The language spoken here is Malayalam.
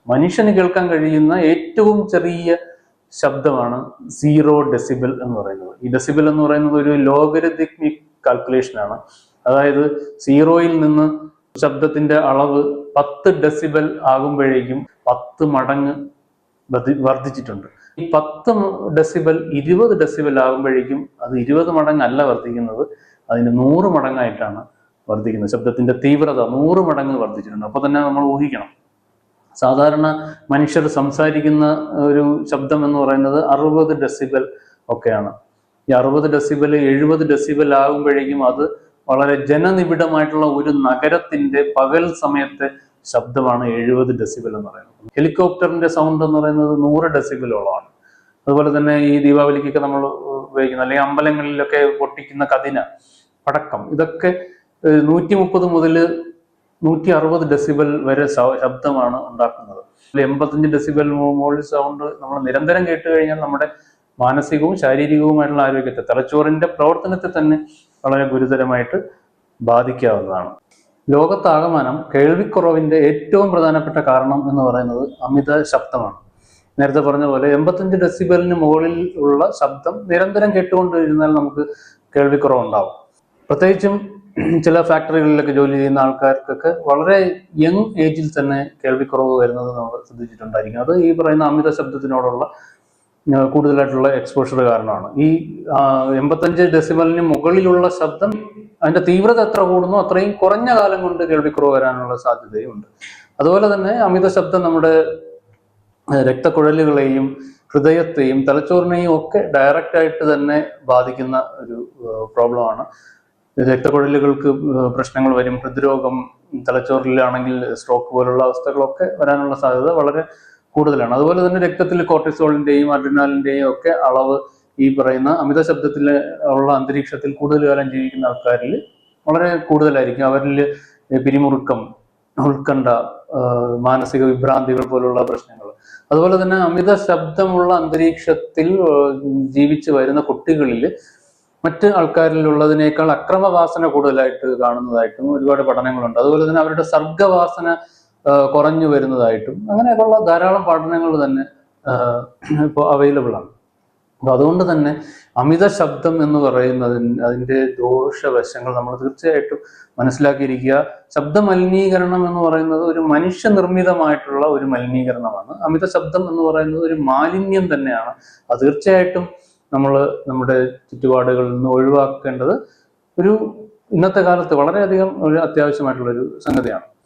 മനുഷ്യന് കേൾക്കാൻ കഴിയുന്ന ഏറ്റവും ചെറിയ ശബ്ദമാണ് 0 ഡെസിബൽ എന്ന് പറയുന്നത്. ഈ ഡെസിബൽ എന്ന് പറയുന്നത് ഒരു ലോഗരിഥമിക് കാൽക്കുലേഷൻ ആണ്. അതായത് 0-ൽ നിന്ന് ശബ്ദത്തിന്റെ അളവ് 10 ഡെസിബൽ ആകുമ്പോഴേക്കും 10 മടങ്ങ് വർദ്ധിച്ചിട്ടുണ്ട്. ഈ 10 ഡെസിബൽ 20 ഡെസിബൽ ആകുമ്പോഴേക്കും അത് 20 മടങ്ങല്ല വർദ്ധിക്കുന്നത്, അതിന് 100 മടങ്ങായിട്ടാണ് വർദ്ധിക്കുന്നത്. ശബ്ദത്തിന്റെ തീവ്രത 100 മടങ്ങ് വർദ്ധിച്ചിട്ടുണ്ട്. അപ്പൊ തന്നെ നമ്മൾ ഊഹിക്കണം, സാധാരണ മനുഷ്യർ സംസാരിക്കുന്ന ഒരു ശബ്ദം എന്ന് പറയുന്നത് 60 ഡെസിബൽ ഒക്കെയാണ്. ഈ 60 ഡെസിബൽ 70 ഡെസിബൽ ആകുമ്പോഴേക്കും അത് വളരെ ജനനിബിഡമായിട്ടുള്ള ഒരു നഗരത്തിന്റെ പകൽ സമയത്തെ ശബ്ദമാണ് 70 ഡെസിബൽ എന്ന് പറയുന്നത്. ഹെലികോപ്റ്ററിന്റെ സൗണ്ട് എന്ന് പറയുന്നത് 100 ഡെസിബലോളമാണ്. അതുപോലെ തന്നെ ഈ ദീപാവലിക്കൊക്കെ നമ്മൾ ഉപയോഗിക്കുന്ന അല്ലെങ്കിൽ അമ്പലങ്ങളിലൊക്കെ പൊട്ടിക്കുന്ന കതിന, പടക്കം, ഇതൊക്കെ 130 മുതൽ 160 ഡെസിബൽ വരെ ശബ്ദമാണ് ഉണ്ടാക്കുന്നത്. 85 ഡെസിബൽ മുകളിൽ സൗണ്ട് നമ്മൾ നിരന്തരം കേട്ട് കഴിഞ്ഞാൽ നമ്മുടെ മാനസികവും ശാരീരികവുമായിട്ടുള്ള ആരോഗ്യത്തെ, തലച്ചോറിന്റെ പ്രവർത്തനത്തെ തന്നെ വളരെ ഗുരുതരമായിട്ട് ബാധിക്കാവുന്നതാണ്. ലോകത്താകമാനം കേൾവിക്കുറവിന്റെ ഏറ്റവും പ്രധാനപ്പെട്ട കാരണം എന്ന് പറയുന്നത് അമിത ശബ്ദമാണ്. നേരത്തെ പറഞ്ഞ പോലെ 85 ഡെസിബലിന് മുകളിൽ ഉള്ള ശബ്ദം നിരന്തരം കേട്ടുകൊണ്ടിരുന്നാൽ നമുക്ക് കേൾവിക്കുറവുണ്ടാവും. പ്രത്യേകിച്ചും ചില ഫാക്ടറികളിലൊക്കെ ജോലി ചെയ്യുന്ന ആൾക്കാർക്കൊക്കെ വളരെ യങ് ഏജിൽ തന്നെ കേൾവിക്കുറവ് വരുന്നത് നമ്മൾ ശ്രദ്ധിച്ചിട്ടുണ്ടായിരിക്കും. അത് ഈ പറയുന്ന അമിത ശബ്ദത്തിനോടുള്ള കൂടുതലായിട്ടുള്ള എക്സ്പോഷർ കാരണമാണ്. ഈ 85 ഡെസിബലിന് മുകളിലുള്ള ശബ്ദം, അതിന്റെ തീവ്രത എത്ര കൂടുന്നോ അത്രയും കുറഞ്ഞ കാലം കൊണ്ട് കേൾവിക്കുറവ് വരാനുള്ള സാധ്യതയുണ്ട്. അതുപോലെ തന്നെ അമിത ശബ്ദം നമ്മുടെ രക്തക്കുഴലുകളെയും ഹൃദയത്തെയും തലച്ചോറിനെയും ഒക്കെ ഡയറക്റ്റ് ആയിട്ട് തന്നെ ബാധിക്കുന്ന ഒരു പ്രോബ്ലമാണ്. രക്തക്കുഴലുകൾക്ക് പ്രശ്നങ്ങൾ വരും, ഹൃദ്രോഗം, തലച്ചോറിലാണെങ്കിൽ സ്ട്രോക്ക് പോലുള്ള അവസ്ഥകളൊക്കെ വരാനുള്ള സാധ്യത വളരെ കൂടുതലാണ്. അതുപോലെ തന്നെ രക്തത്തിൽ കോർട്ടിസോളിന്റെയും അഡ്രിനാലിന്റെയും ഒക്കെ അളവ് ഈ പറയുന്ന അമിത ശബ്ദത്തിൽ ഉള്ള അന്തരീക്ഷത്തിൽ കൂടുതൽ കാലം ജീവിക്കുന്ന ആൾക്കാരിൽ വളരെ കൂടുതലായിരിക്കും. അവരിൽ പിരിമുറുക്കം, ഉത്കണ്ഠ, മാനസിക വിഭ്രാന്തികൾ പോലുള്ള പ്രശ്നങ്ങൾ. അതുപോലെ തന്നെ അമിത ശബ്ദമുള്ള അന്തരീക്ഷത്തിൽ ജീവിച്ചു വരുന്ന കുട്ടികളിൽ മറ്റ് ആൾക്കാരിലുള്ളതിനേക്കാൾ അക്രമവാസന കൂടുതലായിട്ട് കാണുന്നതായിട്ടും ഒരുപാട് പഠനങ്ങളുണ്ട്. അതുപോലെ തന്നെ അവരുടെ സർഗവാസന കുറഞ്ഞു വരുന്നതായിട്ടും അങ്ങനെയൊക്കെയുള്ള ധാരാളം പഠനങ്ങൾ തന്നെ ഇപ്പോൾ അവൈലബിൾ ആണ്. അപ്പൊ അതുകൊണ്ട് തന്നെ അമിത ശബ്ദം എന്ന് അതിന്റെ ദോഷവശങ്ങൾ നമ്മൾ തീർച്ചയായിട്ടും മനസ്സിലാക്കിയിരിക്കുക. ശബ്ദ മലിനീകരണം എന്ന് പറയുന്നത് ഒരു മനുഷ്യനിർമ്മിതമായിട്ടുള്ള ഒരു മലിനീകരണമാണ്. അമിത ശബ്ദം എന്ന് പറയുന്നത് ഒരു മാലിന്യം തന്നെയാണ്. അത് തീർച്ചയായിട്ടും നമ്മൾ നമ്മുടെ ചുറ്റുപാടുകളിൽ നിന്ന് ഒഴിവാക്കേണ്ടത് ഇന്നത്തെ കാലത്ത് വളരെയധികം ഒരു അത്യാവശ്യമായിട്ടുള്ളൊരു സംഗതിയാണ്.